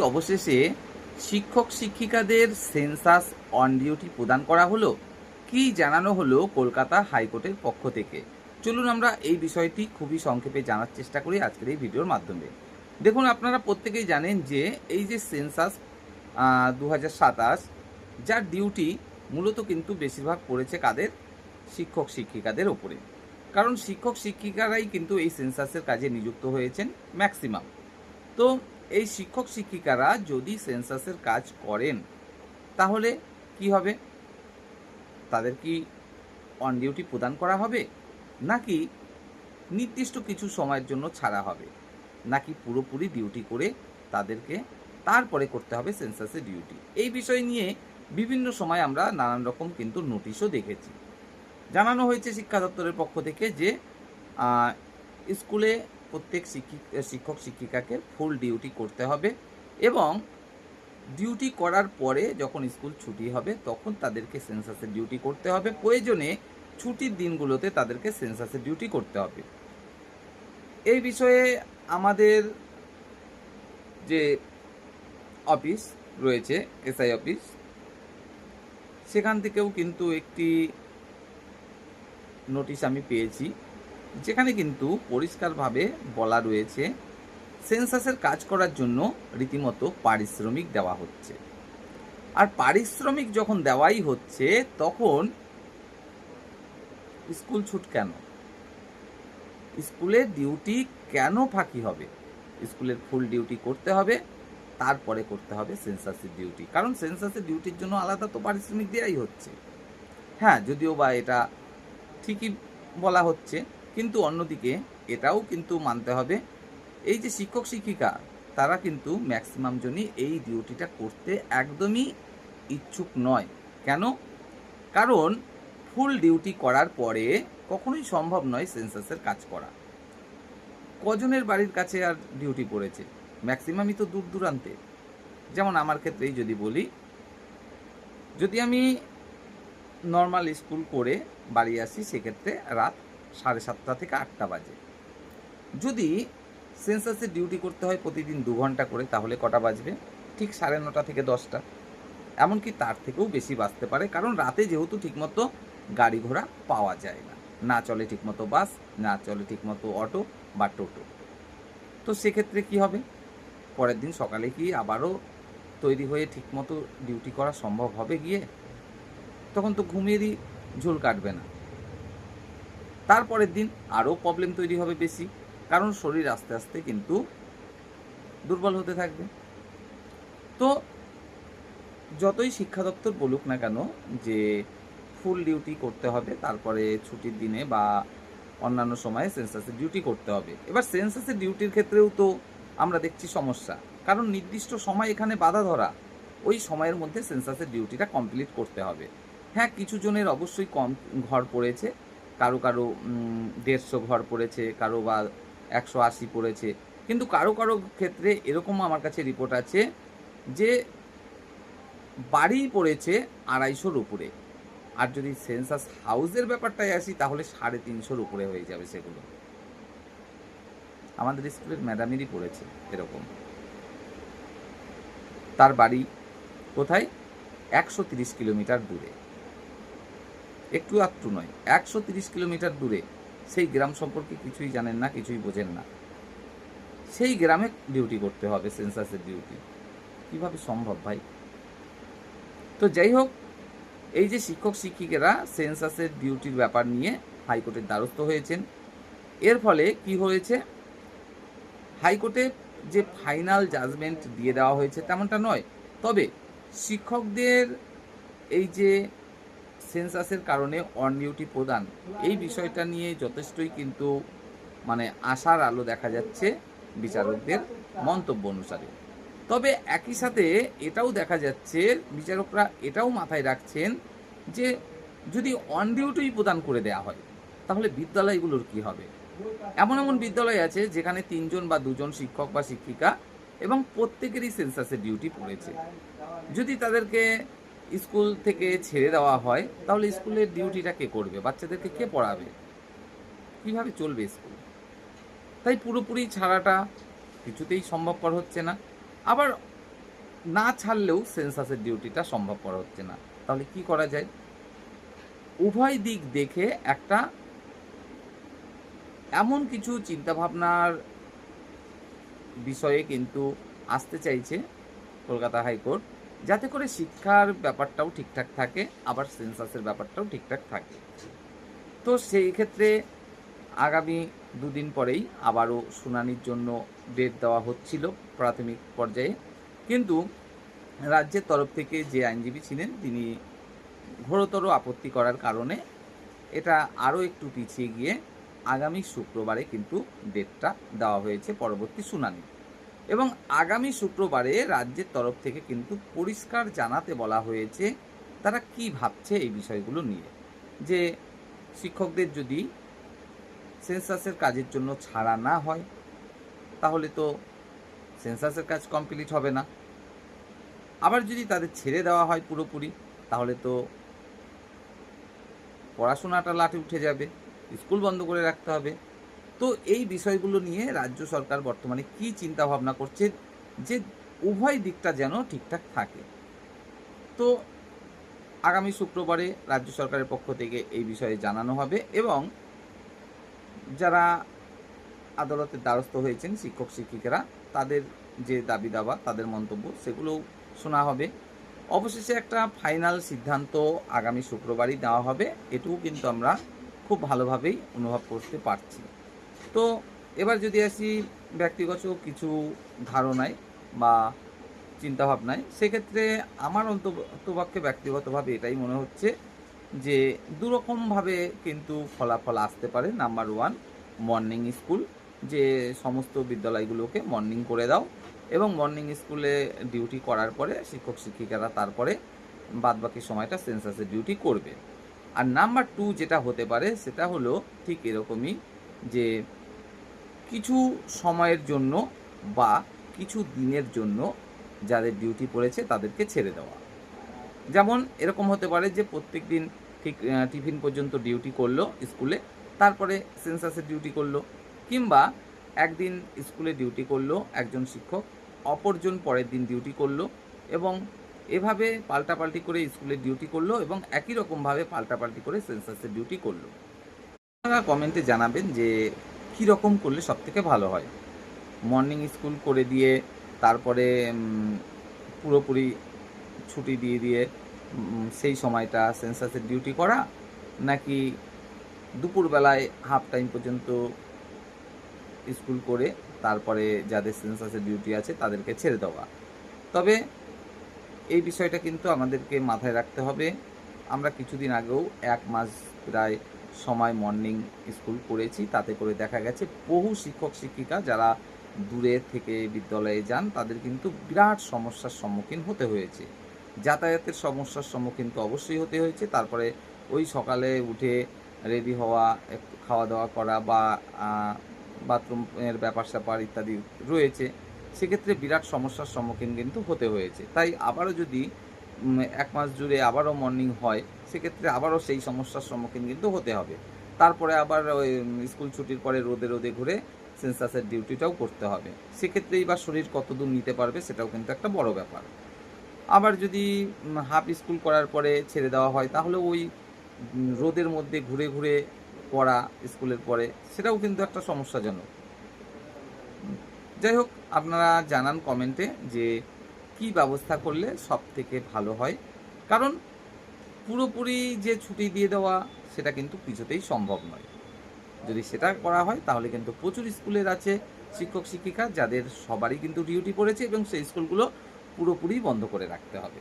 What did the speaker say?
অবশেষে শিক্ষক শিক্ষিকাদের সেন্সাস অন ডিউটি প্রদান করা হলো, কি জানানো হলো কলকাতা হাইকোর্টের পক্ষ থেকে। চলুন আমরা এই বিষয়টি খুবই সংক্ষেপে জানার চেষ্টা করি আজকের এই ভিডিওর মাধ্যমে। দেখুন, আপনারা প্রত্যেকেই জানেন যে এই যে সেন্সাস 2027, যার ডিউটি মূলত কিন্তু বেশিরভাগ পড়েছে কাদের? শিক্ষক শিক্ষিকাদের ওপরে। কারণ শিক্ষক শিক্ষিকারাই কিন্তু এই সেন্সাসের কাজে নিযুক্ত হয়েছেন ম্যাক্সিমাম। তো এই শিক্ষক শিক্ষিকারা যদি সেন্সাসের কাজ করেন তাহলে কি হবে? তাদের কি অন ডিউটি প্রদান করা হবে, নাকি নির্দিষ্ট কিছু সময়ের জন্য ছাড়া হবে, নাকি পুরোপুরি ডিউটি করে তাদেরকে তারপরে করতে হবে সেন্সাসের ডিউটি? এই বিষয় নিয়ে বিভিন্ন সময় আমরা নানান রকম কিন্তু নোটিশও দেখেছি। জানানো হয়েছে শিক্ষা দপ্তরের পক্ষ থেকে যে স্কুলে প্রত্যেক শিক্ষক শিক্ষিকাকে ফুল ডিউটি করতে হবে এবং ডিউটি করার পরে যখন স্কুল ছুটি হবে তখন তাদেরকে সেন্সাসের ডিউটি করতে হবে। প্রয়োজনে ছুটির দিনগুলোতে তাদেরকে সেন্সাসের ডিউটি করতে হবে। এই বিষয়ে আমাদের যে অফিস রয়েছে, এসআই অফিস, সেখান থেকেও কিন্তু একটি নোটিশ আমি পেয়েছি, যেখানে কিন্তু পরিষ্কারভাবে বলা রয়েছে সেন্সাসের কাজ করার জন্য রীতিমতো পারিশ্রমিক দেওয়া হচ্ছে। আর পারিশ্রমিক যখন দেওয়াই হচ্ছে তখন স্কুল ছুট কেন? স্কুলের ডিউটি কেন ফাঁকি হবে? স্কুলের ফুল ডিউটি করতে হবে, তারপরে করতে হবে সেন্সাসের ডিউটি। কারণ সেন্সাসের ডিউটির জন্য আলাদা তো পারিশ্রমিক দেওয়াই হচ্ছে। হ্যাঁ, যদিও বা এটা ঠিকই বলা হচ্ছে, কিন্তু অন্যদিকে এটাও কিন্তু মানতে হবে, এই যে শিক্ষক শিক্ষিকা তারা কিন্তু ম্যাক্সিমাম জনই এই ডিউটিটা করতে একদমই ইচ্ছুক নয়। কেন? কারণ ফুল ডিউটি করার পরে কখনোই সম্ভব নয় সেন্সাসের কাজ করা। কজনের বাড়ির কাছে আর ডিউটি পড়েছে? ম্যাক্সিমামই তো দূর দূরান্তে। যেমন আমার ক্ষেত্রেই যদি বলি, যদি আমি নর্মাল স্কুল করে বাড়ি আসি সেক্ষেত্রে রাত 7:30 থেকে 8টা বাজে। যদি সেন্সাসের ডিউটি করতে হয় প্রতিদিন 2 ঘন্টা করে, তাহলে কটা বাজবে? ঠিক 9:30 থেকে 10টা। এমনকি তার থেকেও বেশি বাজতে পারে, কারণ রাতে যেহেতু ঠিকমতো গাড়ি ঘোড়া পাওয়া যায় না, না চলে ঠিকমতো বাস, না চলে ঠিকমতো অটো বা টোটো। তো সেক্ষেত্রে কি হবে? পরের দিন সকালে কি আবারও তৈরি হয়ে ঠিকমতো ডিউটি করা সম্ভব হবে গিয়ে? তখন তো ঘুমিয়েরই ঝোল কাটবে না। তারপরের দিন আরও প্রবলেম তৈরি হবে বেশি, কারণ শরীর আস্তে আস্তে কিন্তু দুর্বল হতে থাকবে। তো যতই শিক্ষা দপ্তর বলুক না কেন যে ফুল ডিউটি করতে হবে, তারপরে ছুটির দিনে বা অন্যান্য সময়ে সেন্সাসের ডিউটি করতে হবে। এবার সেন্সাসের ডিউটির ক্ষেত্রেও তো আমরা দেখছি সমস্যা, কারণ নির্দিষ্ট সময় এখানে বাধা ধরা। ওই সময়ের মধ্যে সেন্সাসের ডিউটিটা কমপ্লিট করতে হবে। হ্যাঁ, কিছু জনের অবশ্যই কম ঘর পড়েছে, কারো কারো 150 ঘর পড়েছে, কারো বা 180 পড়েছে, কিন্তু কারো কারো ক্ষেত্রে এরকম আমার কাছে রিপোর্ট আছে যে বাড়ি পড়েছে 250-র উপরে। আর যদি সেন্সাস হাউসের ব্যাপারটায় আসি তাহলে 350-র উপরে হয়ে যাবে সেগুলো। আমাদের স্কুলের ম্যাডামেরই পড়েছে এরকম। তার বাড়ি কোথায়? 130 কিলোমিটার দূরে। একটু আধটু নয়, 130 কিলোমিটার দূরে। সেই গ্রাম সম্পর্কে কিছুই জানেন না, কিছুই বোঝেন না। সেই গ্রামে ডিউটি করতে হবে সেন্সাসের ডিউটি। কিভাবে সম্ভব ভাই? তো যাই হোক, এই যে শিক্ষক শিক্ষিকারা সেন্সাসের ডিউটির ব্যাপার নিয়ে হাইকোর্টের দ্বারস্থ হয়েছেন, এর ফলে কি হয়েছে? হাইকোর্টে যে ফাইনাল জাজমেন্ট দিয়ে দেওয়া হয়েছে তেমনটা নয়, তবে শিক্ষকদের এই যে সেন্সাসের কারণে অন ডিউটি প্রদান, এই বিষয়টা নিয়ে যথেষ্টই কিন্তু আশার আলো দেখা যাচ্ছে বিচারকদের মন্তব্য অনুসারে। তবে একই সাথে এটাও দেখা যাচ্ছে বিচারকরা এটাও মাথায় রাখছেন যে যদি অন ডিউটি প্রদান করে দেওয়া হয় তাহলে বিদ্যালয়গুলোর কি হবে? এমন এমন বিদ্যালয় আছে যেখানে 3 জন বা 2 জন শিক্ষক বা শিক্ষিকা এবং প্রত্যেকেরই সেন্সাসের ডিউটি পড়েছে। যদি তাদেরকে স্কুল থেকে ছেড়ে দেওয়া হয় তাহলে স্কুলের ডিউটিটা কে করবে? বাচ্চাদেরকে কে পড়াবে? কিভাবে চলবে স্কুল? তাই পুরোপুরি ছাড়াটা কিছুতেই সম্ভবপর হচ্ছে না। আবার না ছাড়লেও সেন্সাসের ডিউটিটা সম্ভবপর হচ্ছে না। তাহলে কি করা যায়? উভয় দিক দেখে একটা এমন কিছু চিন্তাভাবনার বিষয়ে কিন্তু আসতে চাইছে কলকাতা হাইকোর্ট, যাতে করে শিক্ষার ব্যাপারটাও ঠিকঠাক থাকে, আবার সেন্সাসের ব্যাপারটাও ঠিকঠাক থাকে। তো সেই ক্ষেত্রে আগামী দুদিন পরেই আবারও শুনানির জন্য ডেট দেওয়া হচ্ছিল প্রাথমিক পর্যায়ে, কিন্তু রাজ্যের তরফ থেকে যে আইনজীবী ছিলেন তিনি ঘোরতর আপত্তি করার কারণে এটা আরও একটু পিছিয়ে গিয়ে আগামী শুক্রবারে কিন্তু ডেটটা দেওয়া হয়েছে পরবর্তী শুনানি। এবং আগামী শুক্রবারে রাজ্যের তরফ থেকে কিন্তু পরিষ্কার জানাতে বলা হয়েছে তারা কি ভাবছে এই বিষয়গুলো নিয়ে, যে শিক্ষকদের যদি সেন্সাসের কাজের জন্য ছাড়া না হয় তাহলে তো সেন্সাসের কাজ কমপ্লিট হবে না, আবার যদি তাদের ছেড়ে দেওয়া হয় পুরোপুরি তাহলে তো পড়াশোনাটা লাটে উঠে যাবে, স্কুল বন্ধ করে রাখতে হবে। তো এই বিষয়গুলো নিয়ে রাজ্য সরকার বর্তমানে কি চিন্তা ভাবনা করছে যে উভয় দিকটা যেন ঠিকঠাক থাকে। তো আগামী শুক্রবারে রাজ্য সরকারের পক্ষ থেকে এই বিষয়ে জানানো হবে এবং যারা আদালতের দ্বারস্থ হয়েছেন শিক্ষক শিক্ষিকারা তাদের যে দাবি দাবা তাদের মন্তব্য সেগুলোও শোনা হবে। অবশেষে একটা ফাইনাল সিদ্ধান্ত আগামী শুক্রবারই দেওয়া হবে, এটুকু কিন্তু আমরা খুব ভালোভাবেই অনুভব করতে পারছি। তো এবার যদি আসি ব্যক্তিগত কিছু ধারণায় বা চিন্তাভাবনায়, সেক্ষেত্রে আমার অন্তপক্ষে ব্যক্তিগতভাবে এটাই মনে হচ্ছে যে দুরকমভাবে কিন্তু ফলাফল আসতে পারে। নাম্বার ওয়ান, মর্নিং স্কুল, যে সমস্ত বিদ্যালয়গুলোকে মর্নিং করে দাও এবং মর্নিং স্কুলে ডিউটি করার পরে শিক্ষক শিক্ষিকারা তারপরে বাদবাকি সময়টা সেন্সাসের ডিউটি করবে। আর নাম্বার টু যেটা হতে পারে সেটা হলো ঠিক এরকমই, যে কিছু সময়ের জন্য বা কিছু দিনের জন্য যাদের ডিউটি পড়েছে তাদেরকে ছেড়ে দেওয়া। যেমন এরকম হতে পারে যে প্রত্যেক দিন ঠিক টিফিন পর্যন্ত ডিউটি করলো স্কুলে, তারপরে সেন্সাসের ডিউটি করলো, কিংবা একদিন স্কুলে ডিউটি করলো একজন শিক্ষক, অপরজন পরের দিন ডিউটি করলো, এবং এভাবে পাল্টাপাল্টি করে স্কুলের ডিউটি করলো এবং একই রকমভাবে পাল্টাপাল্টি করে সেন্সাসের ডিউটি করলো। আপনারা কমেন্টে জানাবেন যে কী রকম করলে সবথেকে ভালো হয়, মর্নিং স্কুল করে দিয়ে তারপরে পুরোপুরি ছুটি দিয়ে দিয়ে সেই সময়টা সেন্সাসের ডিউটি করা, নাকি দুপুরবেলায় হাফ টাইম পর্যন্ত স্কুল করে তারপরে যাদের সেন্সাসের ডিউটি আছে তাদেরকে ছেড়ে দেওয়া। তবে এই বিষয়টা কিন্তু আমাদেরকে মাথায় রাখতে হবে। আমরা কিছুদিন আগেও 1 মাস প্রায় সময় মর্নিং স্কুল করেছি, তাতে করে দেখা গেছে বহু শিক্ষক শিক্ষিকা যারা দূরে থেকে বিদ্যালয়ে যান তাদের কিন্তু বিরাট সমস্যার সম্মুখীন হতে হয়েছে। যাতায়াতের সমস্যার সম্মুখীন তো অবশ্যই হতে হয়েছে, তারপরে ওই সকালে উঠে রেডি হওয়া, একটু খাওয়া দাওয়া করা বা বাথরুমের ব্যাপার স্যাপার ইত্যাদি রয়েছে, সেক্ষেত্রে বিরাট সমস্যার সম্মুখীন কিন্তু হতে হয়েছে। তাই আবারও যদি 1 মাস জুড়ে আবারও মর্নিং হয় সেক্ষেত্রে আবারও সেই সমস্যার সম্মুখীন কিন্তু হতে হবে। তারপরে আবার ওই স্কুল ছুটির পরে রোদে রোদে ঘুরে সেন্সাসের ডিউটিটাও করতে হবে। সেক্ষেত্রেই বা শরীর কতদূর নিতে পারবে সেটাও কিন্তু একটা বড় ব্যাপার। আবার যদি হাফ স্কুল করার পরে ছেড়ে দেওয়া হয় তাহলে ওই রোদের মধ্যে ঘুরে ঘুরে পড়া স্কুলের পরে সেটাও কিন্তু একটা সমস্যাজনক। যাই হোক, আপনারা জানান কমেন্টে যে কি ব্যবস্থা করলে সব থেকে ভালো হয়, কারণ পুরোপুরি যে ছুটি দিয়ে দেওয়া সেটা কিন্তু কিছুতেই সম্ভব নয়। যদি সেটা করা হয় তাহলে কিন্তু প্রচুর স্কুলের আছে শিক্ষক শিক্ষিকা যাদের সবারই কিন্তু ডিউটি পড়েছে এবং সেই স্কুলগুলো পুরোপুরি বন্ধ করে রাখতে হবে।